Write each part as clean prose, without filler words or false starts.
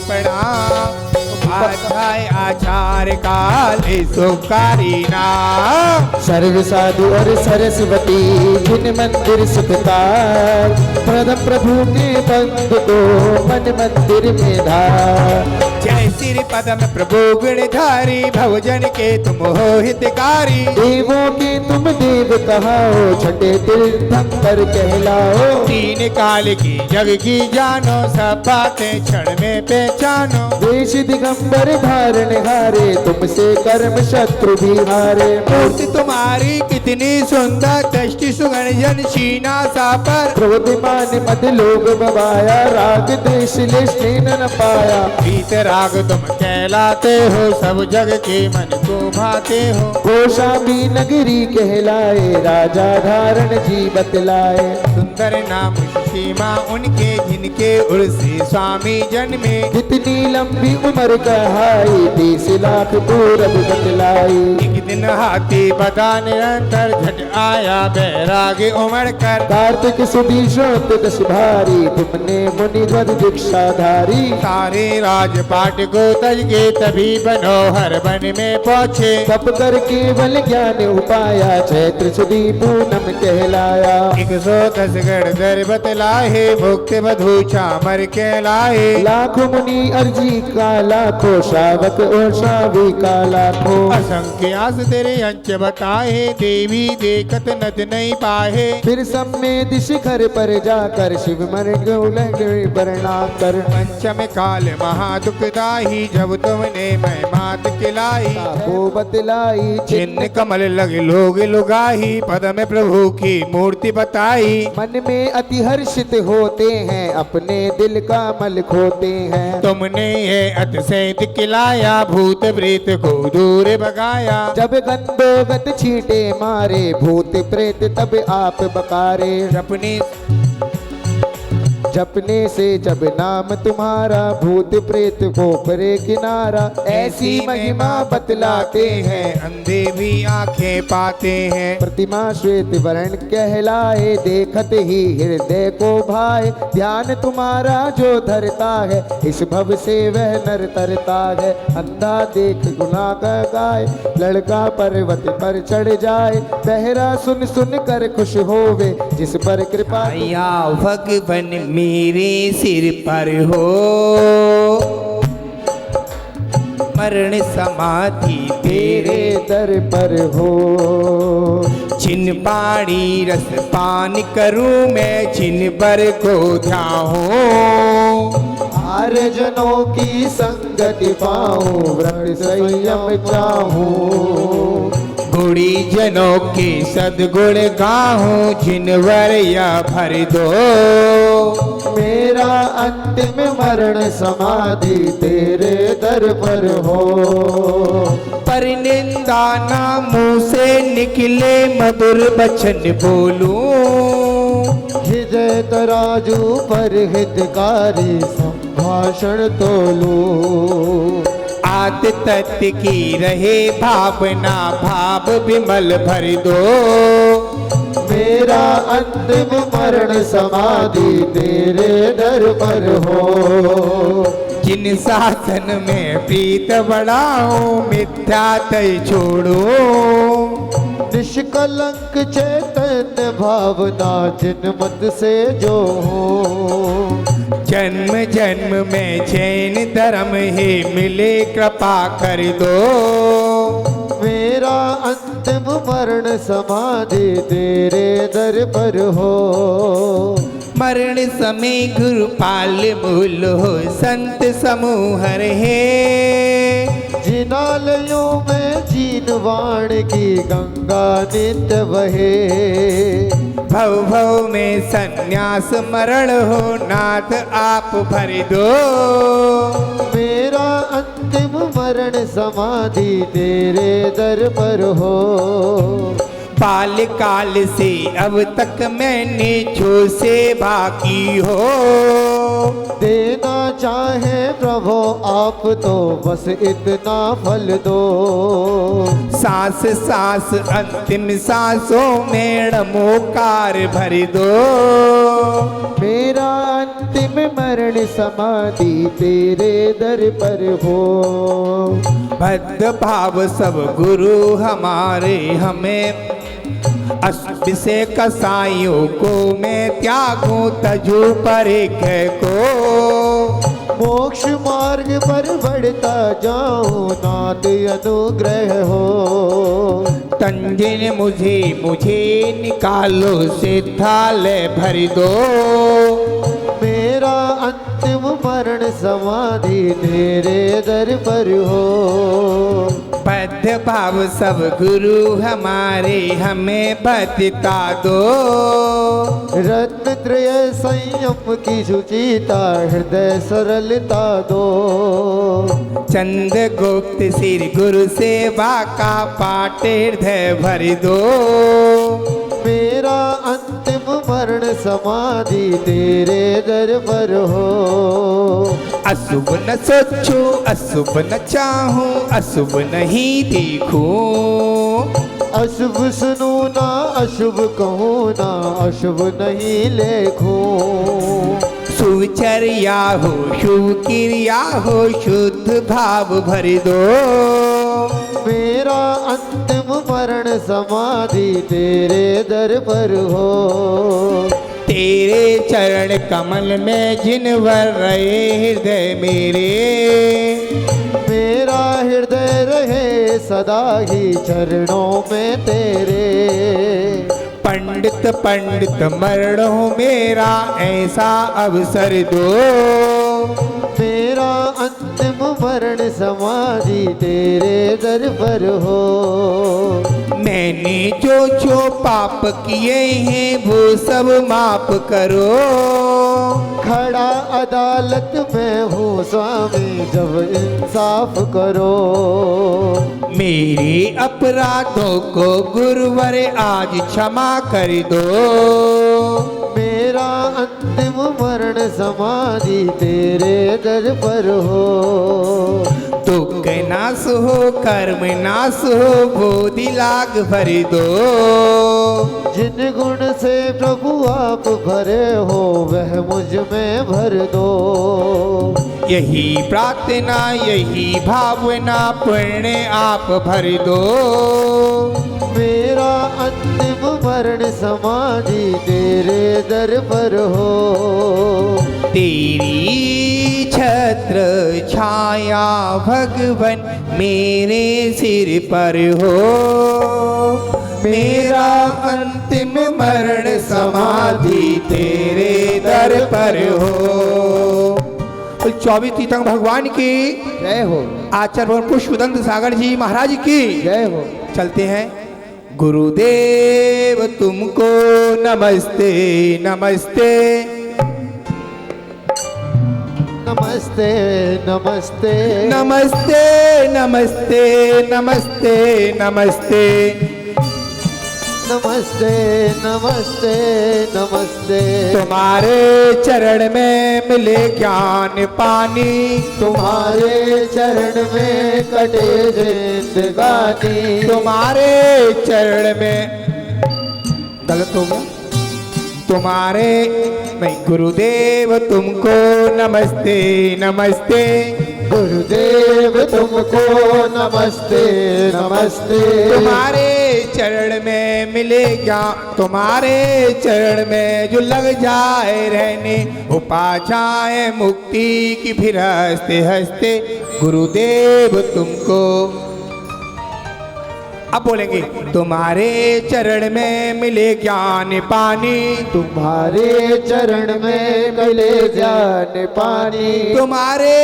प्रणाम। उपाध्याय आचार्य काले सुखारी नाम। सर्व साधु और सरस्वती जिन मंदिर सुखकार, प्रथम प्रभु के बंद को मन मंदिर में धार। जय श्री पदम प्रभु गुणधारी, भवजन के तुम हो हितकारी। देवों के तुम देव कहाओ, छठे तीर्थंकर कहलाओ। तीन काल की जग की जानो, सब बातें क्षण में पहचानो। देश दिगंबर धारण हारे, तुमसे कर्म शत्रु भी हारे। मूर्ति तुम्हारी कितनी सुंदर, दृष्टि सुगंधन शीना सापर। क्रोधमान मद लोग बवाया, राग देश ले स्नेह न पाया। प्रीत राग तुम कहलाते हो, सब जग के मन को भाते हो। कौशाम्बी नगरी कहलाए, राजा धारण जी बतलाए। सुंदर नाम सीमा उनके, जिनके उर्सी स्वामी जन्मे। कितनी लंबी उम्र कहाई, 30 लाख पूरब बतलाई। एक दिन हाथी बदा निरंतर, झट आया बैरागी उमड़ कर। कार्तिक सुदी शोत दस भारी, तुमने मुनि ध्वज दीक्षाधारी। सारे राजपाट को तज के, तभी बनोहर वन में पहुँचे। तप कर केवल ज्ञान उपाया, चैत्र सुदी पूनम कहलाया। 110 गढ़ दर बतलाहे, मुक्त बधू चामर कहलाए। लाखों मुनि अर्जी का लाखों, श्रावक और श्रावी का लाखों। असंख्य आस तेरे अंच बताए, देवी देखत नद नहीं पाहे। फिर सम्मेद शिखर पर जाकर, शिव मन वर्णा कर। पंचम काल महादुखदाही, जब तुमने मैं मात खिलाई। को बतलाई चिन्ह कमल लगे लोग लुगाही, पद में प्रभु की मूर्ति बताई। मन में अति हर्षित होते हैं, अपने दिल का मल खोते हैं। तुमने ये अतिशय दिखलाया, भूत प्रेत को दूर भगाया। जब गंदोगत छींटे मारे, भूत प्रेत तब आप बकारे। जपने से जब नाम तुम्हारा, भूत प्रेत को परे किनारा। ऐसी महिमा बतलाते हैं, अंधे भी आंखें पाते हैं। प्रतिमा श्वेत वर्ण कहलाए, देखत ही हृदय को भाए। ध्यान तुम्हारा जो धरता है, इस भव से वह नर तरता है। अंधा देख गुनाह का गाय, लड़का पर्वत पर चढ़ जाए। बहरा सुन सुन कर खुश होवे, जिस पर कृपा आया भगवन मेरे सिर पर हो। मरण समाधि तेरे दर पर हो। छिन पानी रस पान करूं मैं, छिन पर को ध्याऊं। आर्य जनों की संगति पाऊं, व्रत संयम चाहूं। गुणी जनों के सदगुण गाहूं, जिनवर या भर दो। मेरा अंतिम मरण समाधि तेरे दर पर हो। पर निंदा ना मुँह से निकले, मधुर वचन बोलूं। हृदय तराजू पर हितकारी, संभाषण तोलूं। आत तत्व की रहे भावना, भाव विमल भर दो। मेरा अंतिम मरण समाधि तेरे दर पर हो। जिन शासन में प्रीत बढ़ाऊं, मिथ्या तय छोड़ो। निष्कलंक चैतन्य भावना, जिन मत से जो हो। जन्म जन्म में जैन धर्म ही मिले, कृपा कर दो। मेरा अंतिम मरण समाधि तेरे दर पर हो। मरण समय गुरुपाल मूल हो, संत समूह रहे। जिनालयों में जीनवाण की गंगा नित्य बहे। भव भव में संन्यास मरण हो, नाथ आप भर दो। मेरा अंतिम मरण समाधि तेरे दर पर हो। बाल काल से अब तक मैंने जो सेवा की हो, देना चाहे प्रभु आप तो बस इतना फल दो। सांस सांस अंतिम सांसों में नमोकार भर दो। मेरा अंतिम मरण समाधि तेरे दर पर हो। बद्ध भाव सब गुरु हमारे हमें से कसाइयों को मैं त्यागूं तजू पर एक को। मोक्ष मार्ग पर बढ़ता जाऊं नाथ अनुग्रह हो। तंजिन मुझे मुझे निकालो सिद्धालय भर दो। मेरा अंतिम मरण समाधि तेरे दर पर हो। बद्ध भाव सब गुरु हमारे हमें बता दो। रत्न त्रय संयम की शुचिता हृदय सरलता दो। चंद गुप्त श्री गुरु सेवा का पाठ हृदय भर दो। मेरा अंतिम मरण समाधि तेरे दर पर हो। अशुभ न सोचूं अशुभ न चाहूं अशुभ नहीं देखूं। अशुभ सुनूं ना अशुभ कहूँ ना अशुभ नहीं लेखूं। सुचर्या हो शुभ क्रिया हो शुद्ध भाव भर दो। मेरा अंतिम मरण समाधि तेरे दर पर हो। तेरे चरण कमल में जिनवर रहे हृदय मेरे। मेरा हृदय रहे सदा ही चरणों में तेरे। पंडित पंडित मरणों मेरा ऐसा अवसर दो। मेरा अंतिम मरण समाधि तेरे दर पर हो। मैंने जो पाप किए हैं वो सब माफ करो। खड़ा अदालत में हूँ स्वामी जब इंसाफ करो। मेरे अपराधों को गुरुवर आज क्षमा कर दो। मेरा अंतिम मरण समाधि तेरे दर पर हो। दुख नाश हो कर्म नाश हो बोधि लाग भर दो। जिन गुण से प्रभु आप भरे हो वह मुझ में भर दो। यही प्रार्थना यही भावना पुण्य आप भर दो। मेरा अंतिम मरण समाधि तेरे दर पर हो। तेरी छत्र छाया भगवन मेरे सिर पर हो। मेरा अंतिम मरण समाधि तेरे दर पर हो। 24 तीर्थंकर भगवान की जय हो। आचार्य पुष्पदंत सागर जी महाराज की जय हो। चलते हैं। गुरुदेव तुमको नमस्ते नमस्ते नमस्ते नमस्ते नमस्ते नमस्ते नमस्ते नमस्ते नमस्ते नमस्ते नमस्ते। तुम्हारे चरण में मिले ज्ञान पानी। तुम्हारे चरण में कटे जिंदगानी। तुम्हारे चरण में गलत हो गया। तुम्हारे मैं गुरुदेव तुमको नमस्ते नमस्ते। गुरुदेव तुमको नमस्ते नमस्ते। तुम्हारे चरण में मिले ज्ञान। तुम्हारे चरण में जो लग जाए रहने उपा जाए मुक्ति की फिर हंसते हंसते। गुरुदेव तुमको अब बोलेंगे। तुम्हारे चरण में मिले ज्ञान पानी। तुम्हारे चरण में मिले ज्ञान पानी। तुम्हारे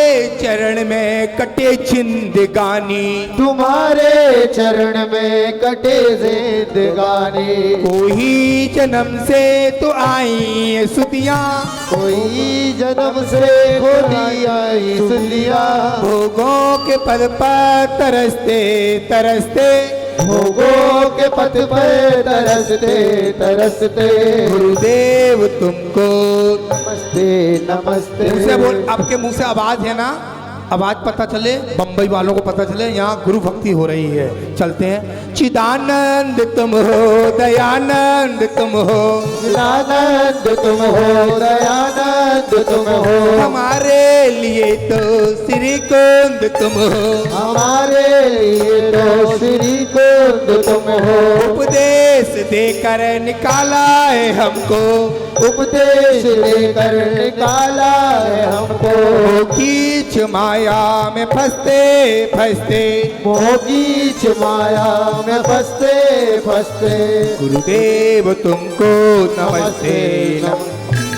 चरण में कटे जिंदगानी। तुम्हारे चरण में कटे जिंदगानी। कोई जन्म से तो आई सुतियाँ। कोई जन्म से खोदी आई सुलिया। भोगों के पद पर तरसते तरसते। भोगों के पथ पर तरसते तरसते। गुरुदेव तुमको नमस्ते नमस्ते नमस्ते। मुंह से बोल, आपके मुंह से आवाज है ना, आवाज पता चले, बम्बई वालों को पता चले यहाँ गुरु भक्ति हो रही है। चलते हैं। चिदानंद तुम हो, दयानंद तुम हो, चिदानंद तुम हो, दयानंद तुम हो, हमारे लिए तो श्री कुंद तुम हो, हमारे लिए तो श्री कुंद तुम हो। उपदेश देकर निकाला है हमको, उपदेश देकर निकाला है हमको। कीच माया में फंसते फंसते, मोह की माया में फंसते फंसते, गुरुदेव तुमको नमस्ते।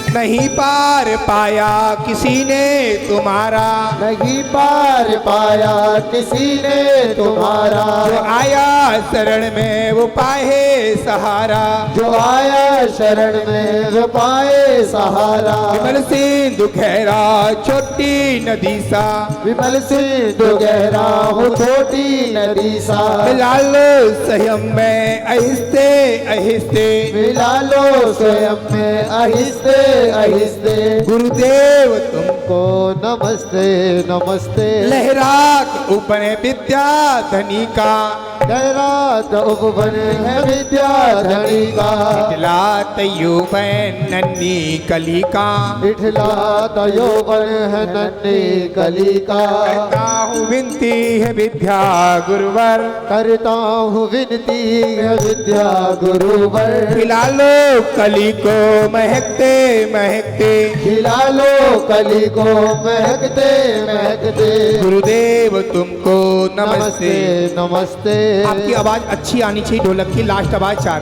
नहीं पार पाया किसी ने तुम्हारा, नहीं पार पाया किसी ने तुम्हारा। जो आया शरण में वो पाए सहारा, जो आया शरण में वो पाए सहारा। विमल सिंधु गहरा छोटी नदी सा, विमल सिंधु गहरा हो छोटी नदी सा। मिला लो संयम में आहिस्ते आहिस्ते, मिला लो स्वयं में आहिस्ते आहिस्ते। गुरुदेव तुमको नमस्ते नमस्ते। लहरात ऊपर विद्या धनी का, लहरात उपवन है विद्या धनी का। इठलात यौवन नन्ही कली का, इठलात यौवन है नन्ही कली का। करता हूँ विनती है विद्या गुरुवर, करता हूँ विनती है विद्या गुरुवर। खिला लो कली को महकते महकते, खिला लो कली को महकते महकते। गुरुदेव तुमको नमस्ते। नमस्ते। आपकी आवाज अच्छी आनी चाहिए, ढोलक की लास्ट आवाज 4।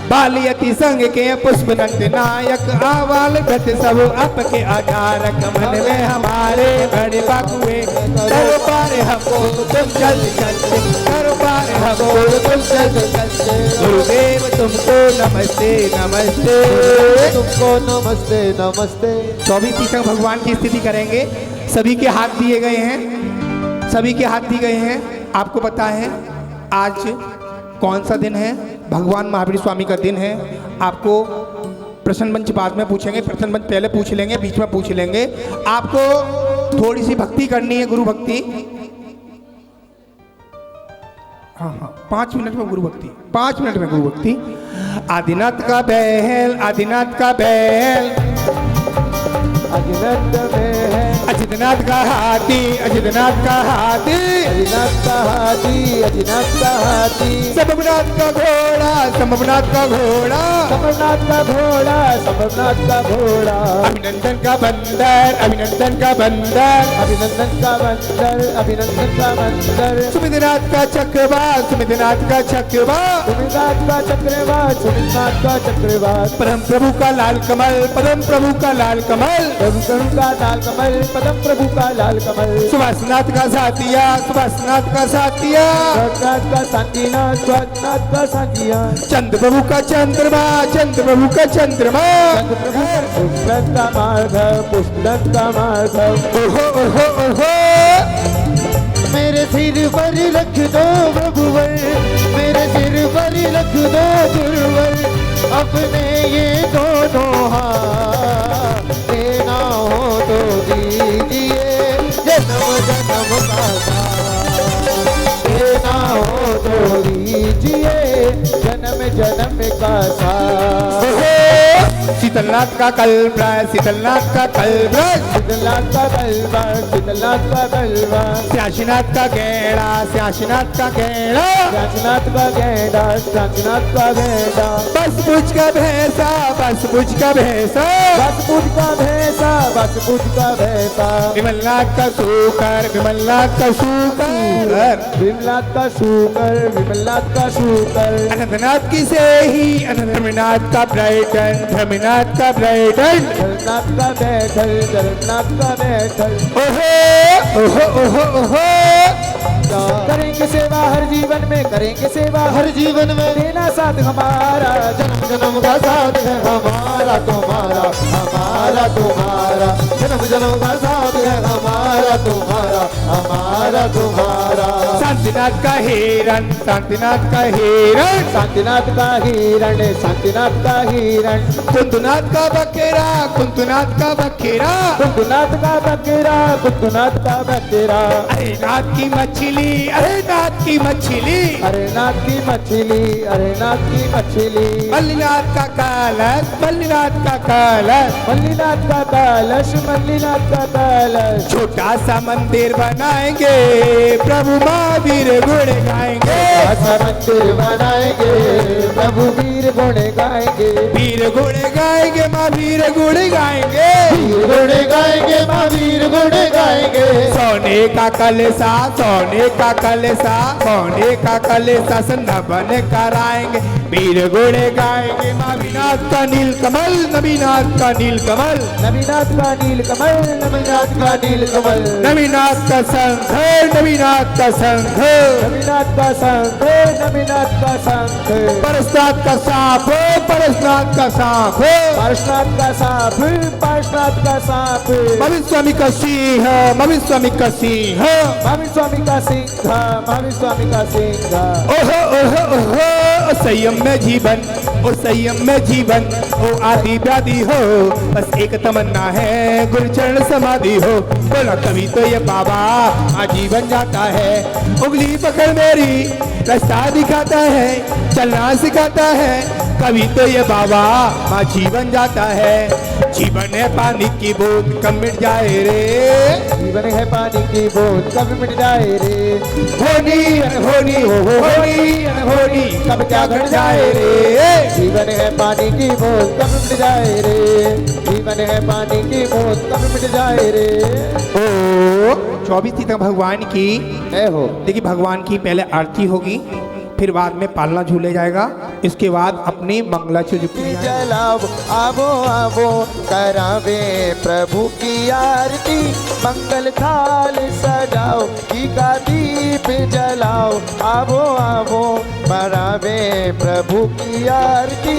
बालियति संग के पुष्प नंद नायक, आवाल गत सब आपके आधारक। मन में हमारे बड़े बाकुए, करो पार हमको तुम जल्द जल्द, करो पार हमको तुम जल्द जल्द। गुरुदेव तुमको नमस्ते नमस्ते। तुमको नमस्ते नमस्ते। 24 तीर्थंकर भगवान की स्थिति करेंगे। सभी के हाथ दिए गए हैं, सभी के हाथ दिए गए हैं। आपको पता है आज कौन सा दिन है? भगवान महावीर स्वामी का दिन है। आपको प्रश्न मंच बाद में पूछेंगे, प्रश्न मंच पहले पूछ लेंगे, बीच में पूछ लेंगे। आपको थोड़ी सी भक्ति करनी है, गुरु भक्ति। हाँ 5 मिनट में गुरु भक्ति, 5 मिनट में गुरु भक्ति। आदिनाथ का बैल, आदिनाथ का बैल, अजिनत में है अजितनाथ का हाथी, अजितनाथ का हाथी, अजिनाथ का हाथी, अजिनाथ का हाथी। संभवनाथ का घोड़ा, संभवनाथ का घोड़ा, संभवनाथ का घोड़ा, संभवनाथ का घोड़ा। अभिनंदन का बंदर, अभिनंदन का बंदर, अभिनंदन का बंदर, अभिनंदन का बंदर। सुमितनाथ का चक्रवात, सुमितनाथ का चक्रवात, सुमितनाथ का चक्रवात, सुमितनाथ का चक्रवात। परम प्रभु का लाल कमल, परम प्रभु का लाल कमल, प्रभु का लाल कमल, पदम प्रभु का लाल कमल। सुभाषनाथ का साथिया, सुभाषनाथ का साथिया, सुभाषनाथ का साथिया, सुभाषनाथ का साथिया। चंद्र प्रभु का चंद्रमा, चंद्र प्रभु का चंद्रमा, पुस्तक का मार्ग, पुस्तक का मार्ग। ओहो ओहो ओहो। मेरे सिर पर रख दो प्रभुवर, मेरे सिर पर रख दो गुरुवर। अपने ये दोनों हाथ, देना हो तो दीजिए जन्म जन्म का साथ। देना हो तो दीजिए जन्म जन्म का साथ। शीतलनाथ का कल्पराज, शीतलनाथ का कल्पराज, शीतलनाथ का कलवा, शीतलनाथ का कलवा। श्याशीनाथ का गेड़ा, श्याशीनाथ का गेड़ा, श्याशीनाथ का गेंडा, श्याशीनाथ का गेंडा। बस पूछ का भैंसा, बस पूछ का भैंसा, बस पूछ का भैंसा, बस पूछ का भैंसा। विमलनाथ का सूकर, विमलनाथ का सूकर, विमलनाथ का सूकर, विमलनाथ का सूकर। अनंतनाथ की से ही, अनंतनाथ का ब्राइटन, धर्मनाथ का ब्राइटन, जगन्नाथ का बैठल, जगन्नाथ का बैठल। ओहो ओहो ओहो ओहो। करेंगे सेवा हर जीवन में, करेंगे सेवा हर जीवन में। देना साथ हमारा, जन्म जन्म का साथ है हमारा तुम्हारा, हमारा तुम्हारा। जन्म जन्म का साथ है हमारा तुम्हारा, हमारा तुम्हारा। शांतिनाथ का हिरण, शांतिनाथ का हिरण, शांतिनाथ का हिरण, शांतिनाथ का हिरण, कुंतुनाथ का बकेरा, कुंतुनाथ का बकेरा, कुंतुनाथ का बकेरा, कुंतुनाथ का बकेरा, अरे नाथ की मछली, अरे नाथ की मछली, अरे नाथ की मछली, अरे नाथ की मछली, मल्लीनाथ का कलश, मल्लीनाथ का कलश, मल्लीनाथ का कलश, मल्लीनाथ का कलश, छोटा सा मंदिर बनाएंगे, प्रभु महावीर गुण गाएंगे, ऐसा मंदिर बनाएंगे, प्रभु वीर गुण गाएंगे, वीर गुण गाएंगे, महावीर गुण गाएंगे, वीर गुण गाएंगे, महावीर गुण गाएंगे, सोने का कलशा, सोने का कलशा, सोने का कलशा नभन कराएंगे, वीर गुण गाएंगे, महावीनाथ का नील कमल, नवीनाथ का नील कमल, नवीनाथ का नील कमल, नवीनाथ का नील कमल, नवीनाथ का शंख, नवीनाथ का शंख, नवीनाथ का शंख, नवीनाथ का शंख, परशुनाथ का सांप, परशुनाथ का सांप, पार्श्वनाथ का सांप, पार्श्वनाथ का सांप, महावीर स्वामी का सिंह, महावीर स्वामी का सिंह, महावीर स्वामी का सिंह, महावीर स्वामी का सिंह, ओहो ओहो ओहो, ओ संयम में जीवन, ओ संयम में जीवन, ओ आदि व्याधि हो, बस एक तमन्ना है गुरुचरण समाधि हो, बोला कभी तो ये बाबा आजीवन जाता है, उंगली पकड़ मेरी रास्ता दिखाता है, चलना सिखाता है, कभी तो ये बाबा माँ जीवन जाता है, जीवन है पानी की बूंद कब मिट जाए रे, जीवन है पानी की बूंद कब मिट जाए रे, होनी अनहोनी हो होनी अनहोनी कब क्या घट जाए रे, जीवन है पानी की बूंद कब मिट जाए रे, जीवन है पानी की बूंद कब मिट जाए रे, ओ 24 तक भगवान की, है हो देखिए भगवान की पहले आरती होगी, फिर बाद में पालना झूले जाएगा, इसके बाद अपनी मंगलाचरण जलाओ आवो आवो करावे प्रभु की आरती, मंगल थाल सजाओ घी का दीप जलाओ, आवो आवो करावे प्रभु की आरती,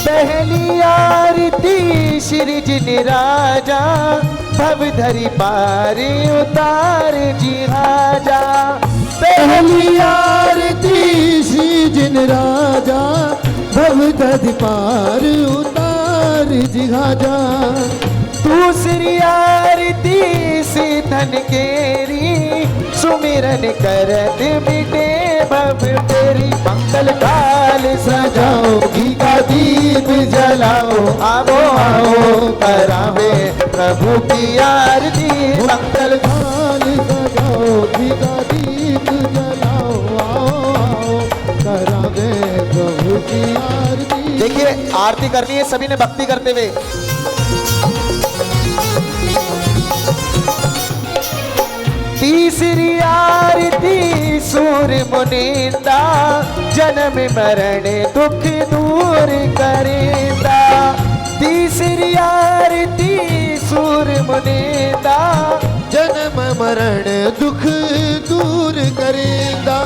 पहली आरती श्री जिन राजा, भवधरी पार उतार जी राजा, पहली आरती श्री जिन राजा, भवधरी पार उतार जी राजा, दूसरी आरती से धन केरी, सुमिरन करत मिटे भव तेरी, मंगल काल सजाओ घी का दीप जलाओ, आवो आओ करावे प्रभु की आरती, मंगल काल सजाओ घी का दीप जलाओ, आओ आओ करावे प्रभु की आरती। देखिए आरती करनी है सभी ने भक्ति करते हुए, तीसरी आरती सूर मुनिंदा, जन्म मरण दुख दूर करेंदा, तीसरी आरती सूर मुनिंदा, जन्म मरण दुख दूर करेंदा,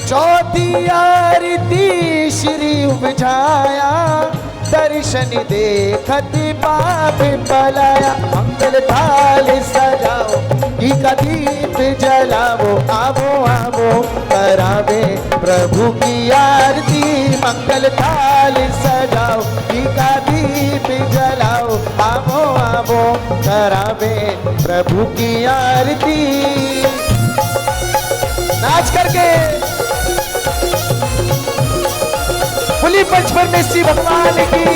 चौथी आरती श्री उपजाया, दर्शन देखत पाप पलाया, मंगल थाल सजाओ घी का दीप जलाओ, आवो आवो करावे प्रभु की आरती, मंगल थाल सजाओ घी का दीप जलाओ, आवो आवो करावे प्रभु की आरती, नाच करके बोली बचपन में श्री भगवान की।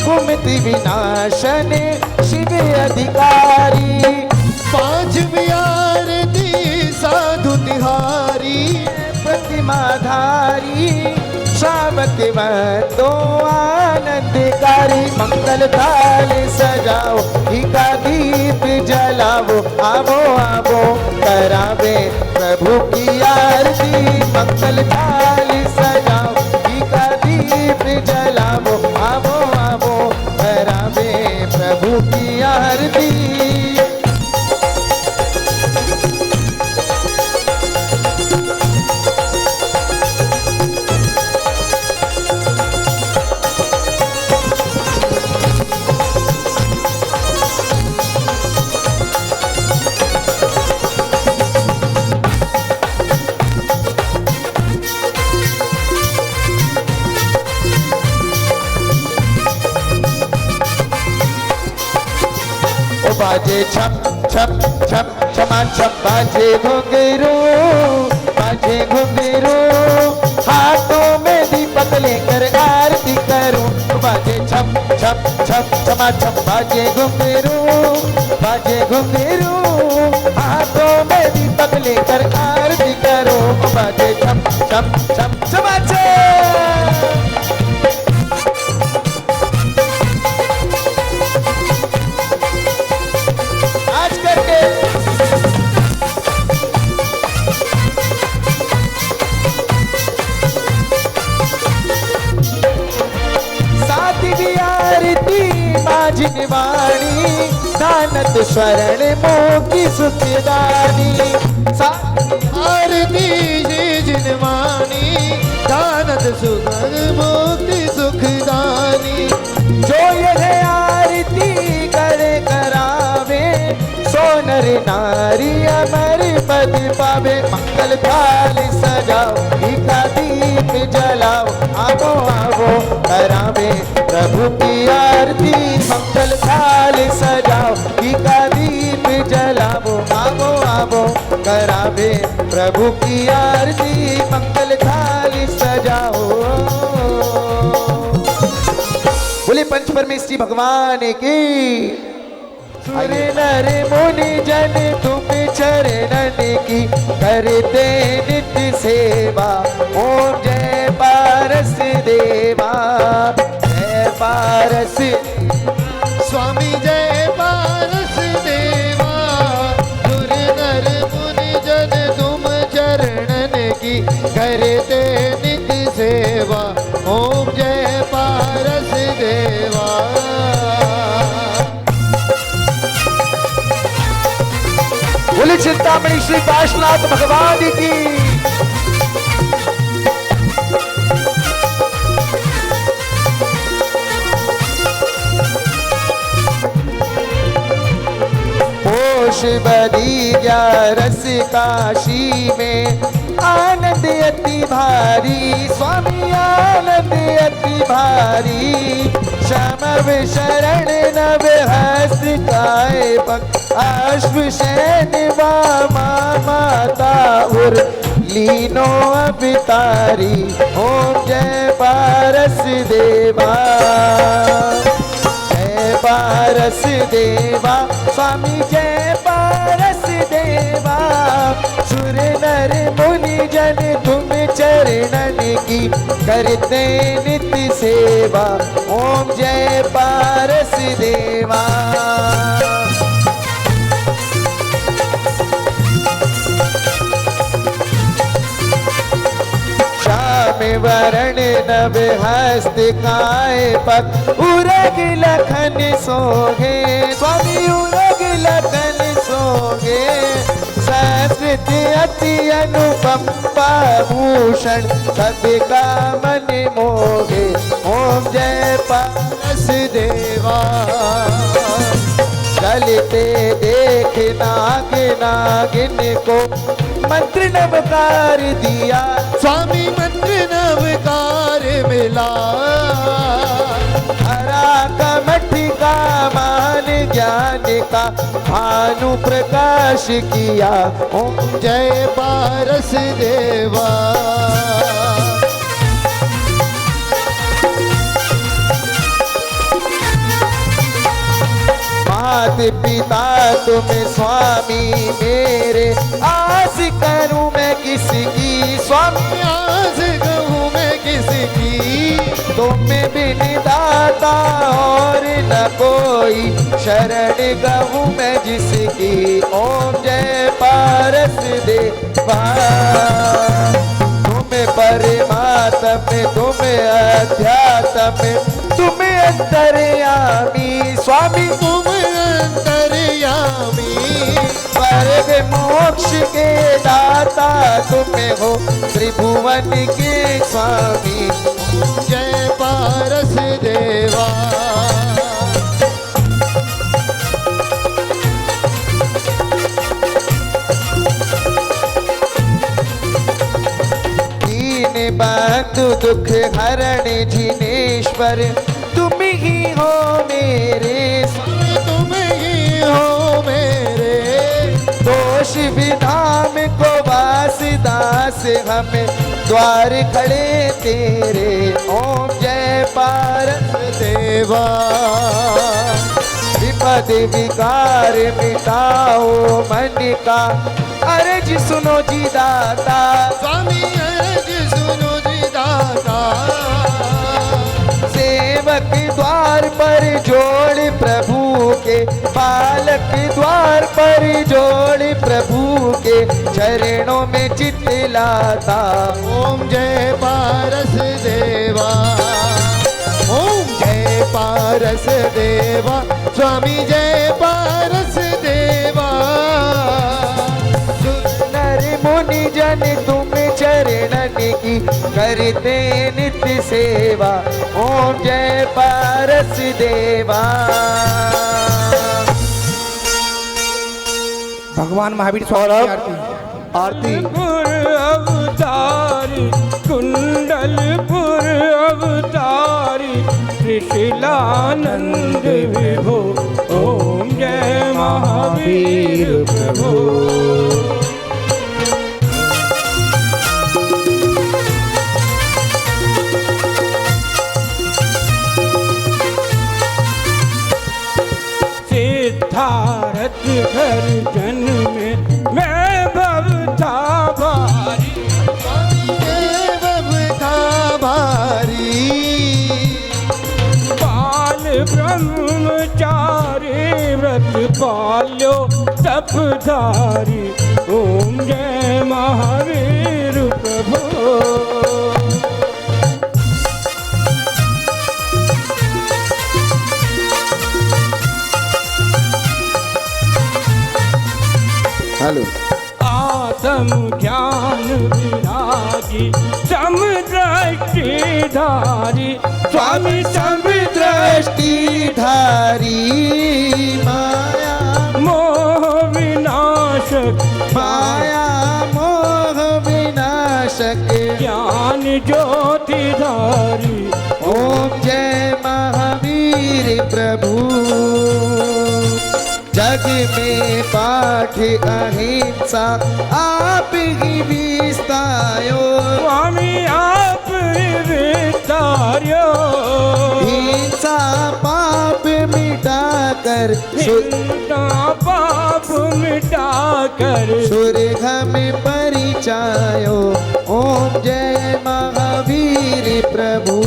कुमति विनाशन शिव अधिकारी, पांचवी आरती साधु तिहारी, प्रतिमाधारी श्रावक दो आनंदकारी मंगल थाल सजाओ, घी का दीप जलाओ, आवो आवो करावे प्रभु की आरती। मंगल थाल सजाओ, घी का दीप जलाओ, आवो आवो करावे प्रभु की आरती। बाजे छप छप छप छमा छप, बाजे घुंघरू बाजे घुंघरू, हाथों में दीपक लेकर आरती करूं। बाजे छप छप छप छमा छप, बाजे घुंघरू बाजे घुंघरू, हाथों में दीपक लेकर आरती करूं। बाजे छप छप छप छमा छप। वाणी दानत स्वरण मोकी सुखदानी, आरती जिनवाणी दानत सुखद मोक्ति सुखदानी। जो यह आरती करे करावे, सोनर नारी अमर पद पावे। मंगल थाल सजाओ, घी का दीप जलाओ, आवो आवो करावे प्रभु की आरती। मंगल थाल सजाओ, घी का दीप जलाओ, आवो आवो करावे प्रभु की आरती। मंगल थाल सजाओ। बोले पंच परमेश्वरी भगवान की। सुर नर मुनि जन तुम चरणन की, करते नित्य सेवा। ओम जय पारस देवा, जय पारस स्वामी जय पारस देवा। सुर नर मुनि जन तुम चरणन की, करते नित्य सेवा। ओम जय पारस देवा। बोले चिंतामणि श्री काशनाथ भगवान की। होश बदी ग्यारस काशी में, आनंद अति भारी स्वामी आनंद अति भारी। शमव शरण नव हस्त काय पक, अश्व शैन वामा माता उर लीनो अवतारी। ओम जय पारस देवा, जय पारस देवा। स्वामी जय पारस देवा। सुर नर मुनि जन तुम चरणन की, करते नित्य सेवा। ओम जय पारस देवा। श्याम वरण नव हस्त काय पक, उरग लखन सोगे स्वामी उरग लखन सोगे। संस्कृति अति अनुपम भूषण, सबका मन मोहे। ओम जय पारस देवा। चलते देख नाग नागिन को, मंत्र नवकार दिया स्वामी मंत्र नवकार मिला। हरा कमठ का मान ज्ञान का, भानु प्रकाश किया। ओम जय पारस देवा। मात पिता तुम स्वामी मेरे, आस करूं मैं किसकी स्वामी, आस कहूँ मैं किसकी, तुम बिन दाता और न कोई, शरण गहूँ मैं जिसकी। ओम जय पारस देवा, तुम परमात्म तुम अध्यात्म तुम अंतर्यामी स्वामी, तुम अंतर्यामी, स्वर्ग मोक्ष के दाता तुम हो, त्रिभुवन के स्वामी। जय पारस देवा। दीन बंधु दुख हरण जिनेश्वर, तुम ही हो मेरे, तुम ही हो मेरे, दोष विधाम को वास दास हमें, द्वार खड़े तेरे। ओम जय पारस देवा। विपद विकार मिटाओ मन का, अर्ज सुनो जी दाता, स्वामी अर्ज सुनो जी दाता, सेवक द्वार पर जोड़ प्रभु के, बालक द्वार पर जोड़ प्रभु के, चरणों में चित लाता। ओम जय पारस देवा, ओम जय पारस देवा, स्वामी जय पारस देवा। नर मुनि जन तुम चरणन की, करते नित्य सेवा। ओम जय पारस देवा। भगवान महावीर स्वामी की आरती। आरती अवतारी कुंडलपुर अवतारी, त्रिशिलानंद विभो, ओम जय महावीर प्रभु। सिद्धार्थ घर जन्मे वैभव था भारी, देव था भारी, बाल ब्रह्मचारी व्रत पाल्यो तपधारी, ओम जय महावीर प्रभु। हेलो। आत्म ज्ञान विरागी समदृष्टिधारी, स्वामी समदृष्टिधारी, माया मोह विनाशक, माया मोह विनाशक, ज्ञान ज्योतिधारी, ओम जय महावीर प्रभु। जग में पाठ अहिंसा आप ही विस्तायो, स्वामी आप विस्तार्यो, हिंसा पाप मिटा कर हिंसा पाप मिटा कर, स्वर्ग में परिचायो। ओम जय महावीर प्रभु।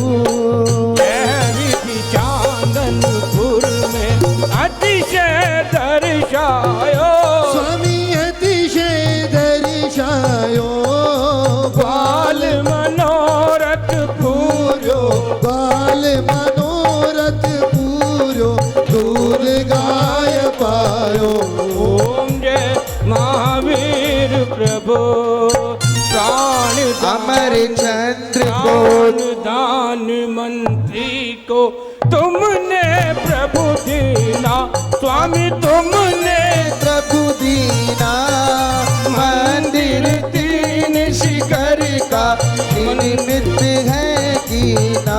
चांदनपुर में अतिशय दर्शायो, स्वामी अतिशय दर्शायो, बाल मनोरथ पूरो, बाल मनोरथ पूरो, दूर गाय पायो। ओम जय महावीर प्रभु। प्राण अमर चंद्र को दान मंत्री को तुमने प्रभु दीना, स्वामी तुमने प्रभु दीना, मंदिर तीन शिखर का निमित्त है कीना।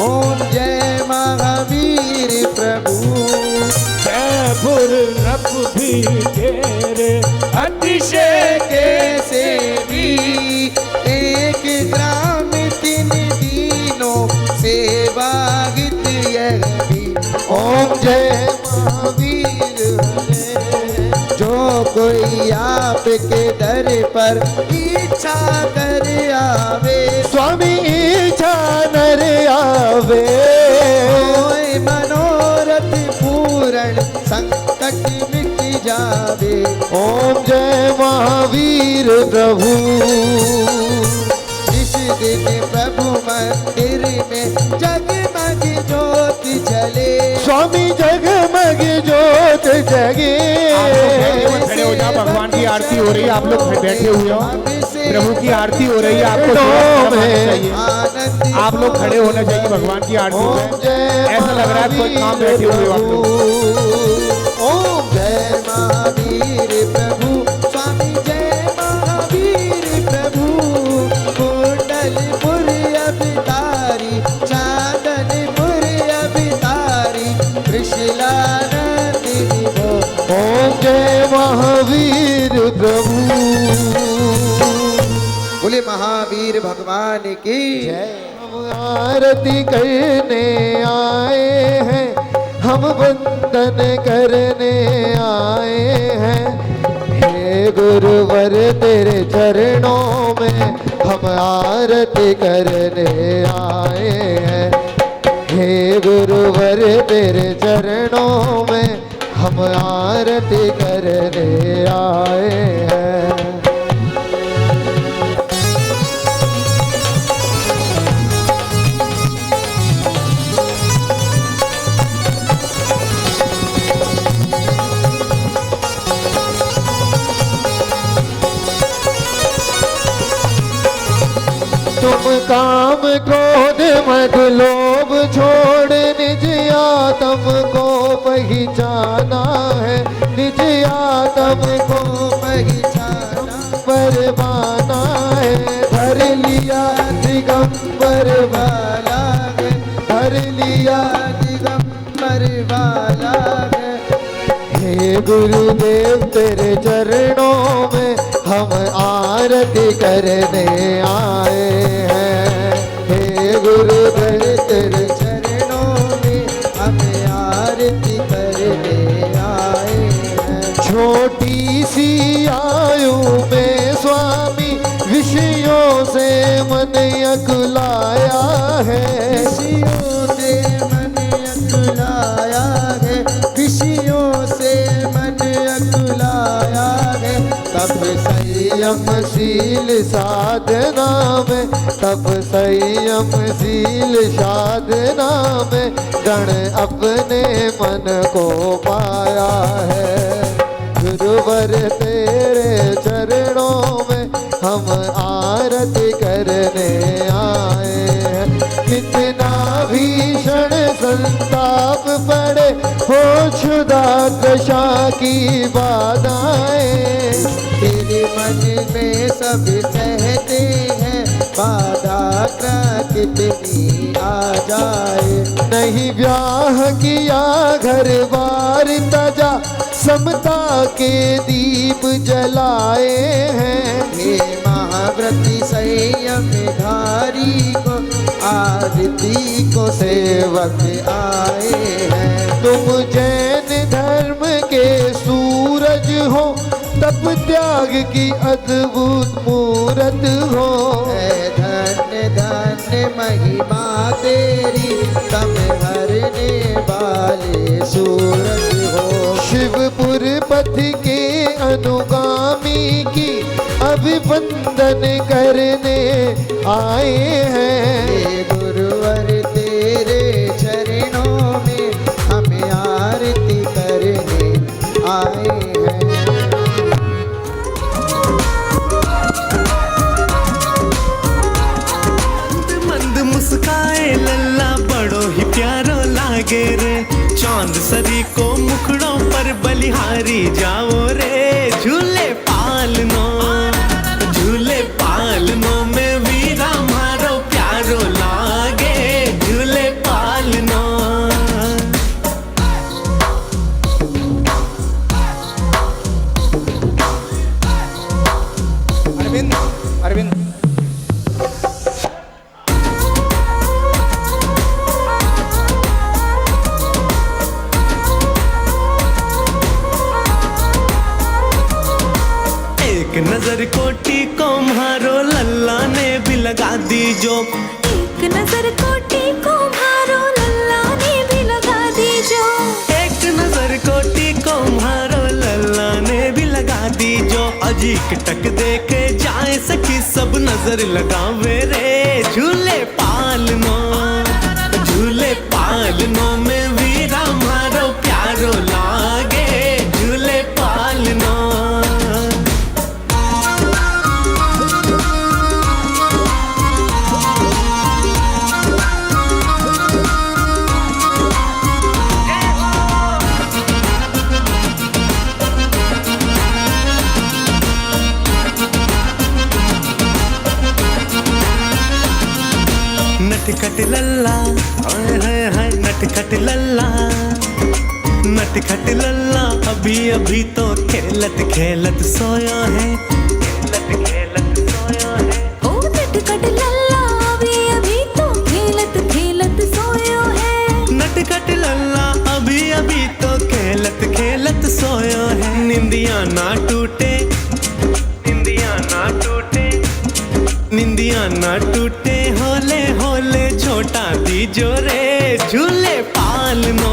ओम जय महावीर प्रभु। जयपुर रब भी तेरे अतिशय के सेवी, एक ग्राम तीन दीनों सेवा गीत यह भी। ओम जय महावीर हरे। जो कोई आपके दर पर इच्छा कर आवे, स्वामी इच्छा नर आवे, होए मनोरथ पूर्ण संकट मिट जावे। ओम जय महावीर प्रभु। इस दिन प्रभु मंदिर में जगमग ज्योत जले, स्वामी जगमग ज्योत जगे। खड़े हो जाओ, भगवान की आरती हो रही है, आप लोग बैठे हुए हो, प्रभु की आरती हो रही है, आपको चाहिए, आनंद आप लोग खड़े होना चाहिए भगवान की आरती में। ऐसा लग रहा है कोई काम बैठे हुए हो आप लोग। ओम जय महावीर प्रभु, स्वामी जय महावीर प्रभु। कुंडलपुर अवतारी, चांदनपुर अवतारी, कृष्णानंद विभो। ओम जय महावीर प्रभु। बोले महावीर भगवान की हम आरती करने आए हैं, हम वंदन करने आए हैं। हे गुरुवर तेरे चरणों में हम आरती करने आए हैं। हे गुरुवर तेरे चरणों में हम आरती करने आए हैं। तुम काम क्रोध मद लोभ छोड़ निज आत्म को पहचाना है, निज आत्म को पहचाना परवाना है। भर लिया दिगंबर वाला है, भर लिया। दिगंबर वाला है। हे गुरुदेव तेरे चरणों में हम आरती करने आए हैं। हे गुरुदेव तेरे चरणों में हमें आरती करने आए हैं। छोटी सी आयु में स्वामी विषयों से मन अकुलाया है, विषयों से मन अकुलाया है, विषयों से मन अकुलाया है। तब संयमशील साधना में, तब संयमशील साधना में गण अपने मन को पाया है। गुरुवर तेरे चरणों में हम आरती करने आए हैं। कितना भीषण संताप पड़े हो क्षुधा दशा की बाधाएं, तेरे मन में सब सहते हैं, बाधा कितनी आ जाए। नहीं ब्याह किया घर बार तजा, समता के दीप जलाए हैं। हे महाव्रती संयम धारी को आरती को सेवक आए हैं। तुम जैन धर्म के सूरज हो, तप त्याग की अद्भुत मूरत हो। धन्य धन्य महिमा तेरी, तम हरने वाले सूरज हो। शिवपुर पथ के अनुगामी की अभिवंदन करने आए हैं। हे गुरुवर तेरे चरणों में हमें आरती करने आए हैं। मंद मुस्काए लल्ला बड़ो ही प्यारो लागे रे, चांद सरी को मुखड़ों पर बलिहारी जाओ रे। झूले पालनो, झूले पालनो में वीरा मारो प्यारो लागे, झूले पालनो। अरविंद, अरविंद लगा दी जो। एक नजर कोटी को मारो लल्ला ने भी लगा दी जो। एक नजर कोटी को मारो लल्ला ने भी लगा दी जो। अजीक टक देखे जाए सखी सब नजर लगावे रे। झूले पालनो झूले पालनो में वीरा मारो प्यारो लागे। झूले पालनो नटखट लल्ला हाय हाय हाय नटखट लल्ला। नटखट लल्ला अभी अभी तो खेलत खेलत सोया है। खेलत खेलत सोया है। ओ नटखट लल्ला अभी अभी तो खेलत खेलत सोयो है। नटखट लल्ला अभी अभी तो खेलत खेलत सोया है। निंदिया ना टूटे निंदिया ना टूटे निंदिया ना टूटे होले होले छोटा दीजो रे। झूले पालनो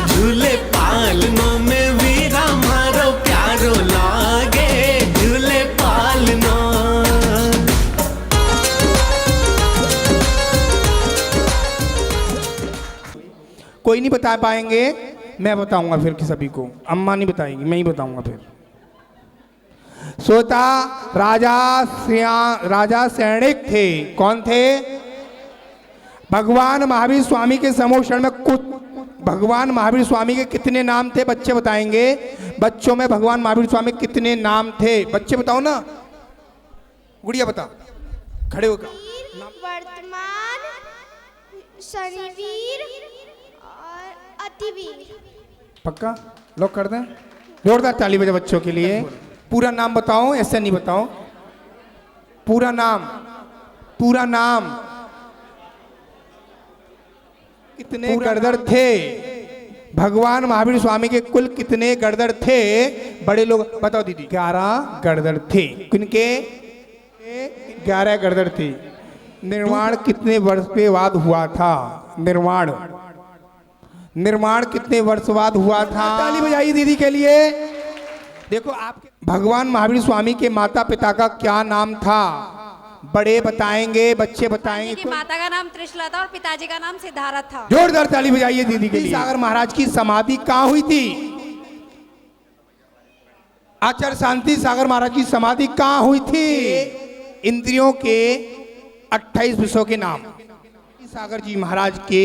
झूले पालनो में वीरा मारो प्यारो लागे। झूले पालनो कोई नहीं बता पाएंगे, मैं बताऊंगा फिर कि सभी को। अम्मा नहीं बताएंगी, मैं ही बताऊंगा फिर। सोता राजा सैनिक थे। कौन थे? भगवान महावीर स्वामी के समोक्षण में कुछ भगवान महावीर स्वामी के कितने नाम थे? बच्चे बताएंगे। बच्चों में भगवान महावीर स्वामी के कितने नाम थे? बच्चे बताओ ना। गुड़िया बता, खड़े होकर। वर्तमान, शनिवीर और अतिवीर। पक्का लोग कर दें। जोरदार ताली बजे बच्चों के लिए। पूरा नाम बताओ, ऐसे नहीं बताओ। पूरा नाम पूरा नाम। कितने गड़दड़ थे? भगवान महावीर स्वामी के कुल कितने गड़दड़ थे? बड़े लोग बताओ दीदी। 11 गड़दड़ थे। किनके? 11 गड़दड़ थे। निर्माण कितने वर्ष के बाद हुआ था? निर्माण कितने वर्ष बाद हुआ था? ताली बजाइए दीदी के लिए। देखो आपके भगवान महावीर स्वामी के माता पिता का क्या नाम था? बड़े बताएंगे, बच्चे बताएंगे। की माता का नाम त्रिशला था और पिताजी का नाम सिद्धारथ था। जोरदार ताली बजाइए दीदी के लिए। सागर महाराज की समाधि कहाँ हुई थी? आचार्य शांति सागर महाराज की समाधि कहाँ हुई थी? इंद्रियों के 28 विषयों के नाम। सागर जी महाराज के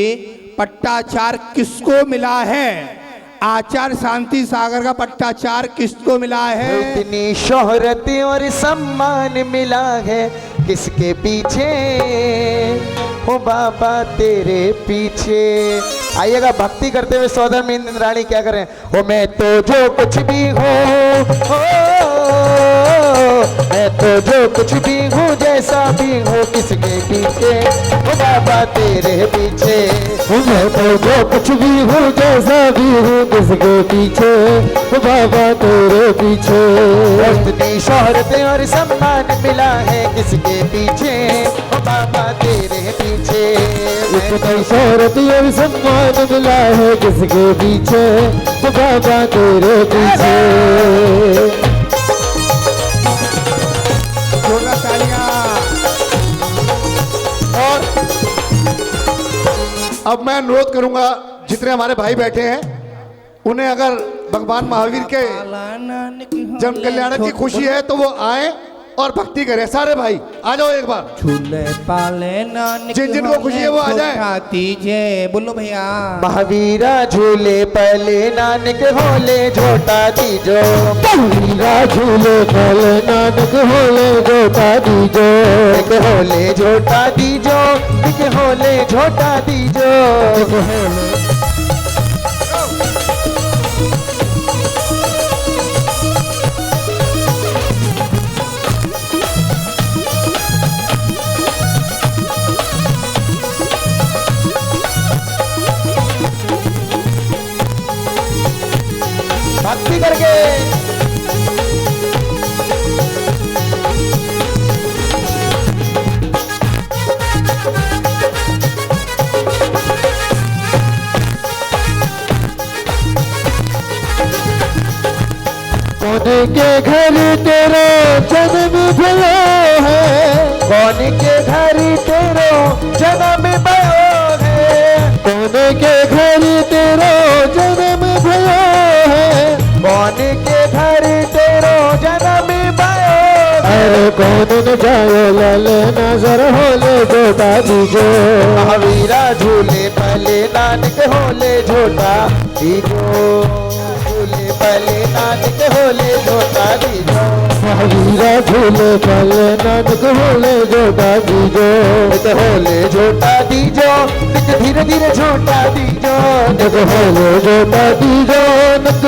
पट्टाचार किसको मिला है? आचार्य शांति सागर का पट्टाचार किसको मिला है? इतनी शोहरत और सम्मान मिला है किसके पीछे? हो बाबा तेरे पीछे। आइएगा भक्ति करते हुए सौदर में इंद्राणी क्या करें? हो मैं तो जो कुछ भी हूँ, मैं तो जो कुछ भी हूँ, जैसा भी हूँ, किसके पीछे? हो बाबा तेरे पीछे। हो मैं तो जो कुछ भी हूँ, जैसा भी हूँ, किसके पीछे? हो बाबा तेरे पीछे। इतनी शोहरत और सम्मान मिला है किसके पीछे? हो बाबा तेरे पीछे। इतनी शोहरत और सम्मान मिला है किसके पीछे? हो बाबा तेरे पीछे। जोरदार तालियां। और अब मैं अनुरोध करूंगा जितने हमारे भाई बैठे हैं उन्हें अगर भगवान महावीर के जन्म कल्याण की खुशी है तो वो आए और भक्ति करें। सारे भाई आ जाओ एक बार। झूले पाले नानक जिन जिनको खुशी है वो आ जाए। दीजिए बोलो भैया। महावीरा झूले पले नानक होले झोटा दीजो। महावीरा झूले पले नानक होले झोटा दीजो। एक होले झोटा दीजो, एक होले झोटा दीजो। भक्ति करके कौन के घर तेरो जन्म भयो है, कौन के घर तेरो जन्म भयो है, कौन के घर तेरो जन्म भयो है, कौन के घर तेरो जन्म भयो है। अरे कौन न जायो लाल नजर होले झोटा दीजो, महावीरा झूले पले नानक होले झोटा दीजो, झूले पले नानक होले झोटा दीजो, महावीरा झूले पले नानक होले झोटा दीजो, होले झोटा दीजो, धीरे धीरे झोटा दीजो, होले झोटा दीजो,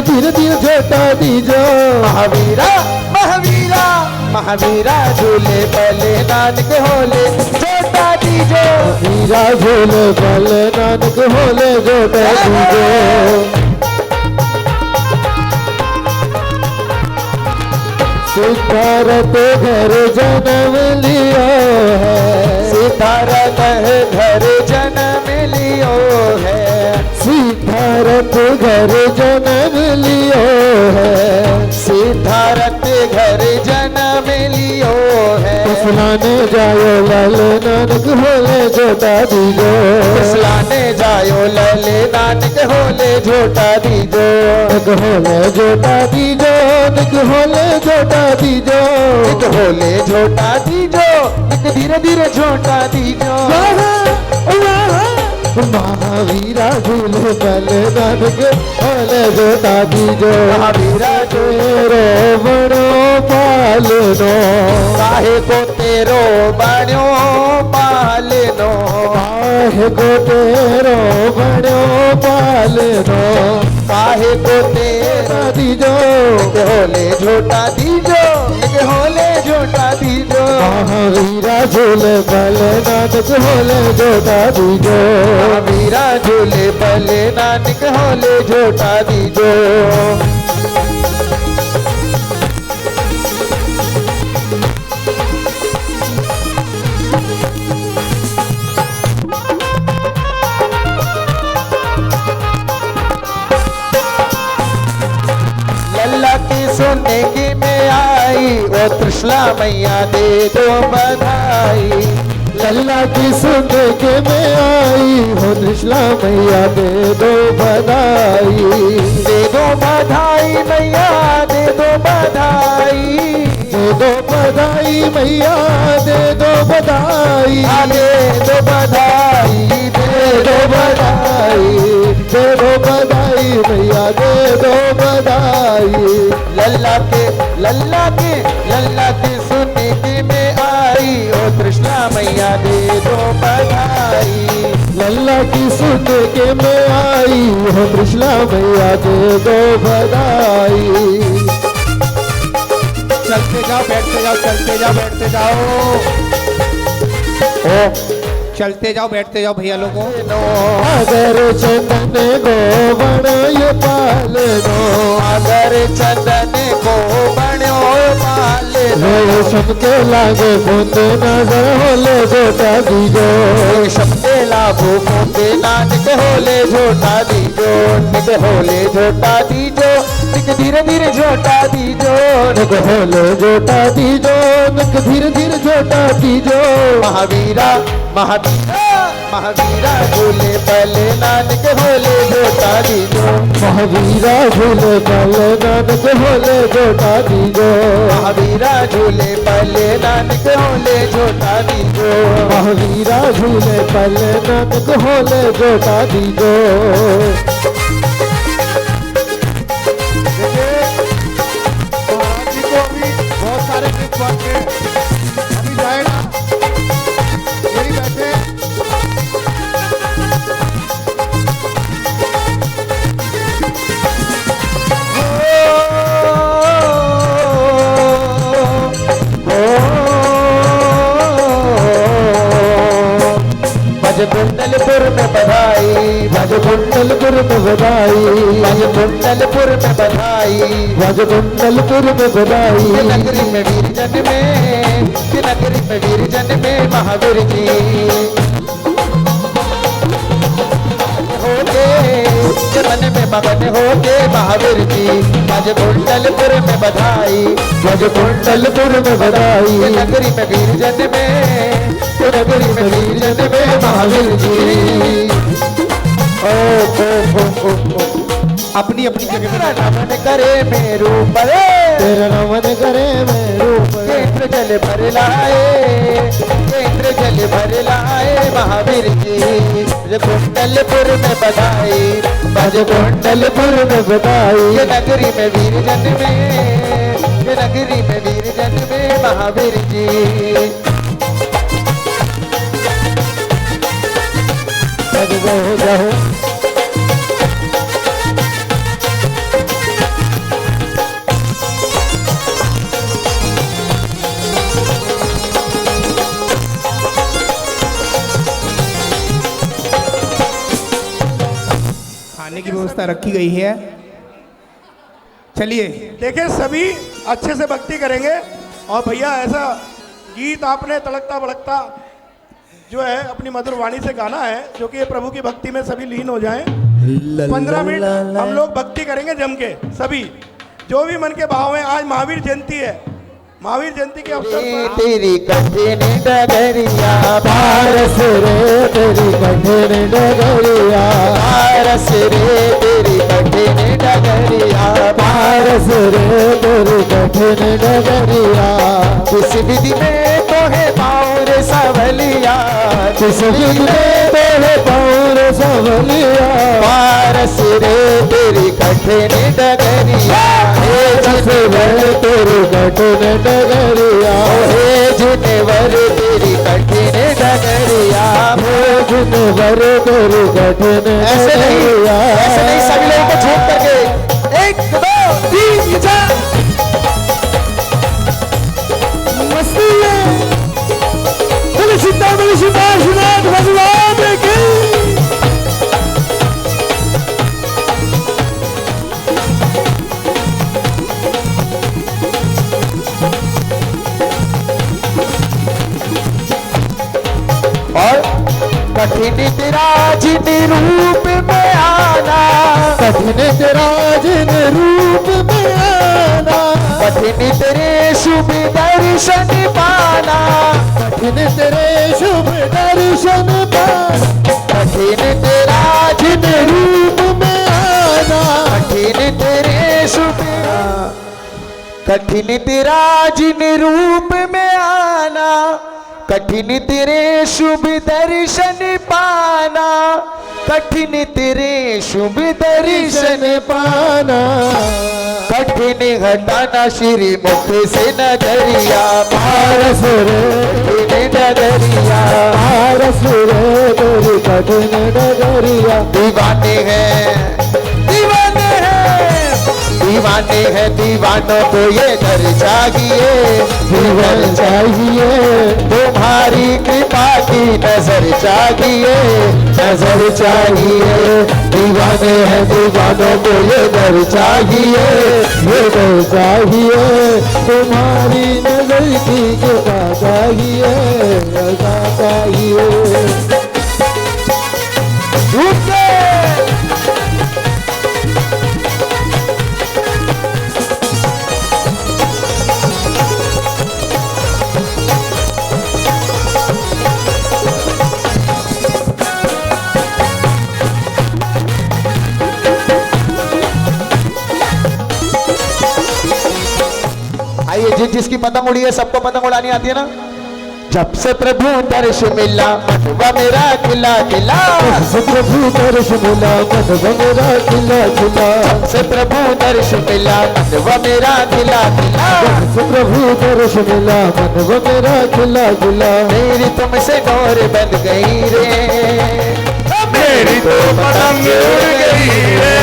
धीरे धीरे झोटा दीजो, महावीरा महावीरा महावीरा झूले पले नानक होले झोटा दीजो, महावीरा झूले पले नानक होले झोटा दीजो। सिद्धार्थ घर जन्म लियो है, सिद्धार्थ घर जन्म लियो है, सिद्धार्थ घर जन्म लियो है, सिद्धार्थ घर जन्म लियो है। फुसलाने जायो लाल नानक होले झोटा दीजो, फुसलाने जायो लाल नानक होले झोटा दीजो, होले झोटा दीजो, होले झोटा दीजो, होले झोटा दीजो, धीरे धीरे झोटा दीजो, महावीरा झूले पले नानक होले झोटा दीजो, महावीरा तेरो बड़ो पालनो, काहे को तेरो बड़ो पालनो, काहे को तेरो बड़ो पालनो, काहे को तेरा दीजो, होले झोटा दीजो, होले झोटा दीजो, महावीरा झूले पले नानक होले झोटा दीजो, महावीरा झूले पले नानक होले झोटा दीजो। लल्ला की सुनने की में आई, ओ त्रिशला मैया दे दो बधाई, लल्ला की सुनने के में आई, हो त्रिशला मैया दे दो बधाई, दे दो बधाई मैया दे दो बधाई, दे दो बधाई मैया दे दो बधाई, दे दो बधाई, दे दो बधाई, दे दो बधाई मैया दे दो बधाई। लल्ला के सुनने की में आई, ओ कृष्णा मैया दे दो बधाई, लल्ला की सुनने के में आई, ओ कृष्णा मैया दे दो बधाई। चलते जाओ बैठते जाओ, चलते जाओ बैठते जाओ, ओ चलते जाओ बैठते जाओ भैया लोगों। अगर चंदन को बनो पालनो, अगर चंदन को बनो पालनो, सबके लागे बूंदे नजर होले झोटा दीजो, सबके लाभो बूंदे नानक होले झोटा दीजो, निक होले झोटा दीजो, निक धीरे धीरे झोटा दीजो, निक होले झोटा दीजो, निक धीरे धीरे झोटा दीजो। महावीरा महावीरा झूले पले नानक होले झोटा दीजो, महावीरा झूले पले नानक होले झोटा दीजो, महावीरा झूले पले नानक होले झोटा दीजो, महावीरा झूले पले नानक होले झोटा दीजो। महाराज जी को अभी बहुत सारे गिफ्ट बांटे, अभी जाएगा यही बैठे। कुंडलपुर में बधाई, भज कुंडलपुर में बधाई, भज कुंडलपुर में बधाई, भज कुंडलपुर में बधाई। नगरी में वीर जन में, नगरी में वीर जन में महावीर जी होगे। के मन में मगन हो के महावीर जी आज कुंडलपुर में बधाई, आज कुंडलपुर में बधाई। ये नगरी में वीर जन में, ये नगरी में वीर जन में महावीर जी। ओ अपनी अपनी जगह तेरा नमन करे मेरू पर, तेरा नमन करे मेरू पर। केंद्र जल भर लाए, केंद्र जल भर लाए महावीर जी। ये कुंडलपुर में बधाई, आज कुंडलपुर में बधाई। ये नगरी में वीर जन में, ये नगरी में वीर जन में महावीर जी। जाओ जाओ खाने की व्यवस्था रखी गई है। चलिए देखिए सभी अच्छे से भक्ति करेंगे। और भैया ऐसा गीत आपने तड़कता भड़कता जो है अपनी मधुर वाणी से गाना है, जो कि ये प्रभु की भक्ति में सभी लीन हो जाएं। 15 मिनट हम लोग भक्ति करेंगे जम के, सभी जो भी मन के भाव हैं। आज महावीर जयंती है, महावीर जयंती के अवसर पर तेरी कठिन डगरिया पारस रे, तेरी कठिन डगरिया पारस रे, तेरी कठिन डगरिया पारस रे, तेरी कठिन डगरिया। किस विधि में तो है पाऊर सवलिया, किस विधि में तो है पाऊर सवलिया। पारस रे तेरी कठिन डगरिया, हे जिनवर तेरी कठिन डगरिया, हे जिनवर तेरी कठिन डगरिया, हे जिनवर तेरी कठिन। ऐसे नहीं सभी लोगों को झूठ करके 1 2 3 4 मस्ती है। बोले सीता विश्वनाथ भगवान की। और कठिन तेरा जिन रूप में आना, कठिन तेरा जिन रूप में आना, कठिन तेरे शुभ दर्शन पाना, कठिन तेरे शुभ दर्शन पाना। कठिन तेरा जिन रूप में आना, कठिन तेरे शुभ, कठिन तेरा जिन रूप में आना, कठिन तेरे शुभ दर्शन पाना, कठिन तेरे शुभ दर्शन पाना। कठिन हटाना श्री मुख से नजरिया, पारस रे कठिन नगरिया, पारस रे तेरी कठिन नगरिया। दीवाने हैं, दीवाने हैं, दीवाने हैं, दीवानों को ये घर चाहिए, जीवन चाहिए। तुम्हारी कृपा की नजर चाहिए, नजर चाहिए। दीवाने हैं, दीवानों को ये घर चाहिए, ये घर चाहिए। तुम्हारी नजर की कृपा चाहिए, कृपा चाहिए। आइए, जिसकी पतंग उड़ी है सबको पतंग उड़ानी आती है ना। जब से प्रभु दर्श मिला मनवा मेरा खिला खिला, जब से प्रभु दर्श मिला मनवा मेरा खिला खिला, जब से प्रभु दर्श मिला मनवा मेरा खिला खिला, जब से प्रभु दर्श मिला मनवा मेरा खिला खिला। मेरी तुमसे डोर बंध गई रे, मेरी तो पतंग उड़ गई रे,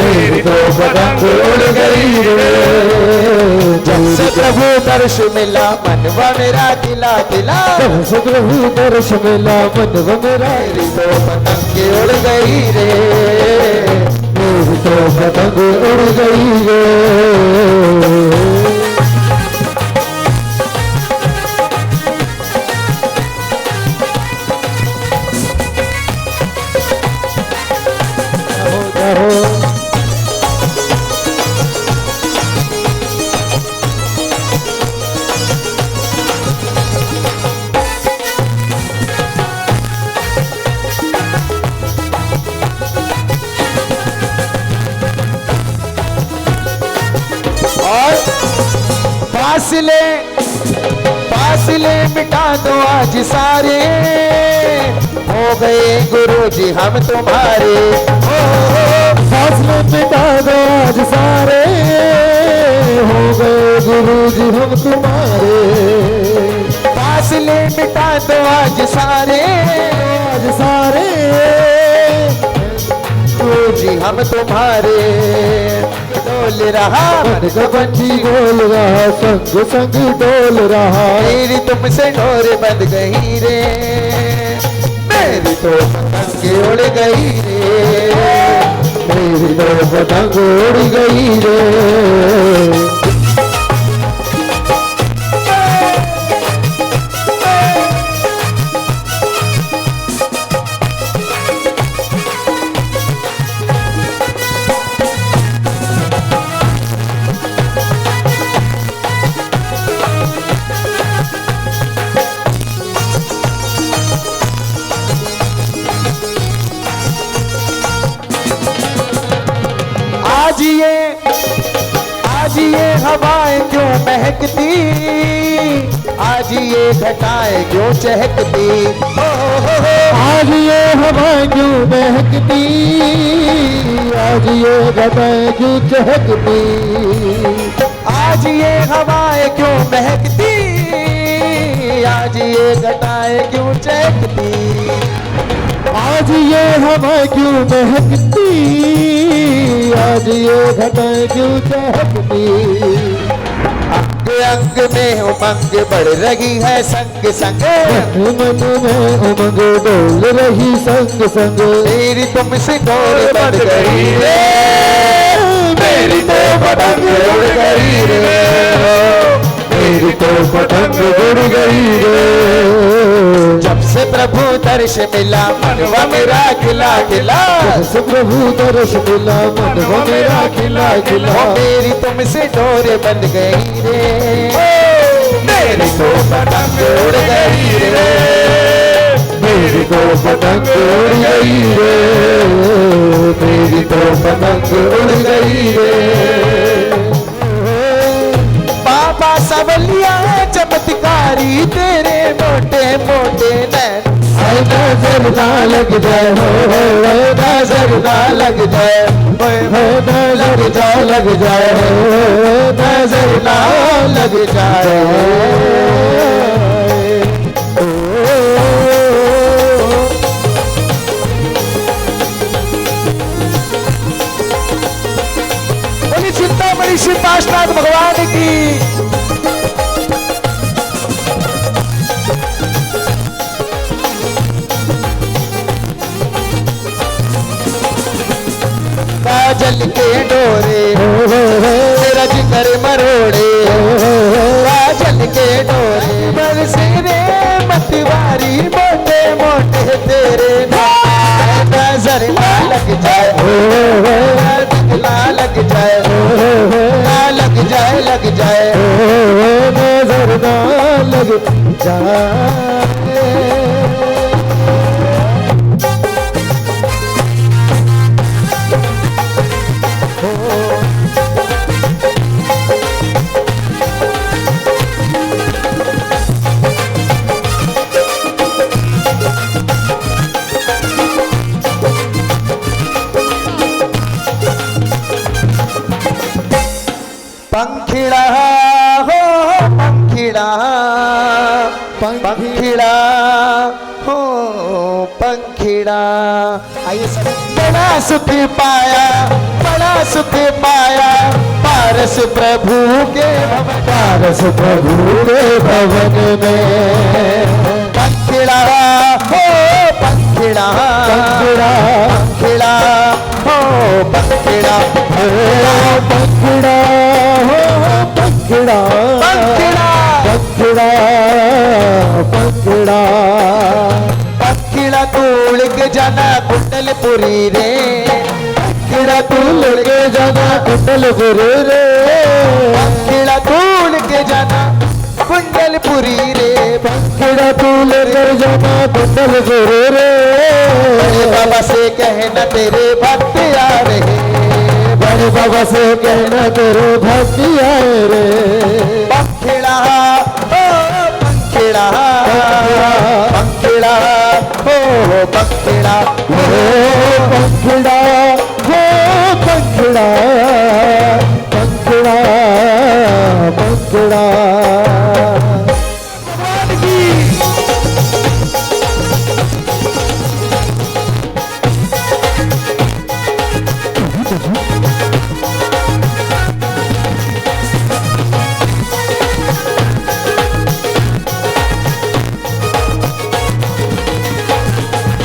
मेरी तो पतंग उड़ गई रे। जब से प्रभु दर्श मिला मनवा मेरा खिला खिला, जब से प्रभु दर्श मिला मनवा मेरा। मेरी तो पतंग उड़ गई रे, मेरी तो पतंग उड़ गई रे। फासले मिटा दो आज सारे, हो गए गुरुजी हम तुम्हारे। फासले मिटा दो आज सारे, हो गए गुरुजी हम तुम्हारे। फासले मिटा दो आज सारे, गुरुजी हम तुम्हारे। डोल रहा मन का पंछी, डोल रहा संग संग डोल रहा। मेरी तुमसे डोर बंध गई रे, मेरी तो पतंग उड़ गई रे, मेरी तो पतंग उड़ गई रे। आज ये हवाएं क्यों महकती, आज ये घटाएं क्यों चहकती। आज ये हवाएं क्यों महकती, आज ये घटाएं क्यों चहकती। आज ये हवाएं क्यों महकती, आज ये घटाएं क्यों चहकती। आज ये हवाएं क्यों महकती, आज ये घटाएं क्यों चहकती। अंग अंग में उमंग बढ़ रही है संग संग, मन में उमंग डोल रही संग संग। मेरी तुमसे डोर बढ़ गई रे, मेरी तो पतंग उड़ गई रे, मेरी तो पतंग उड़ गई रे। जब से प्रभु दर्श मिला मनवा मेरा खिला खिला, जब से प्रभु दर्श मिला मनवा मेरा खिला खिला। मेरी तुमसे डोर बंध गई रे, मेरी तो पतंग उड़ गई रे, मेरी तो पतंग उड़ गई रे, मेरी तो पतंग उड़ गई रे। बाबा सवलिया चमत्कारी तेरे मोटे मोटे नैन, नजर ना लग जाए हो, नजर ना लग जाए हो, नजर ना लग जाए हो, नजर ना लग जाए। बोली चिंतामणि श्री पार्श्वनाथ भगवान की। काजल के डोरे तेरा जिगर मरोड़े, काजल के डोरे बरसे रे मतवारी मोटे मोटे तेरे। नजर ना लग जाए, ना लग जाए, ना लग जाए, लग जाए, नजर ना लग जाए। पंखिड़ा हो पंखिड़ा, पंखिड़ा हो पंखिड़ा। आइए सब। बड़ा सुख पाया, बड़ा सुख पाया पारस प्रभु के भवन, पारस प्रभु के भवन में। पंखिड़ा हो पंखिड़ा, पंखिड़ा पंखिड़ा हो पंखिड़ा, पंखिड़ा हो पंखिड़ा, पंखिड़ा पंखिड़ा पंखिड़ा। पंखिड़ा तोड़ के जाना कुंडलपुरी रे, पंखिड़ा तोड़ के जाना कुंडलपुरी रे, पंखिड़ा तोड़ के जाना कुंडलपुरी रे, पंखिड़ा तोड़ के जाना कुंडलपुरी रे। बड़े बाबा से कहना तेरे भक्त आ रहे, बड़े बाबा से कहना तेरे भक्त आए रे। पंखेड़ा ओ पंखेड़ा पंखेड़ा हो पंखेड़ा हो पंखेड़ा हो पंखेड़ा पंखेड़ा पंखेड़ा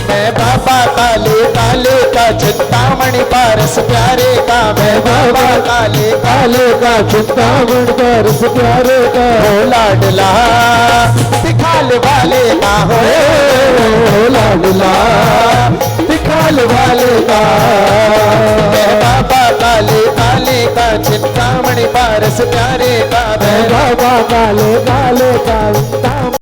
मैं बाबा काले काले का चिंतामणि पारस प्यारे का मैं बाबा काले काले का चिंतामणि पारस प्यारे का हो लाडला दिखाल वाले का हो लाडला दिखाल वाले का मैं बाबा काले काले का चिंतामणि पारस प्यारे का मैं बाबा काले काले का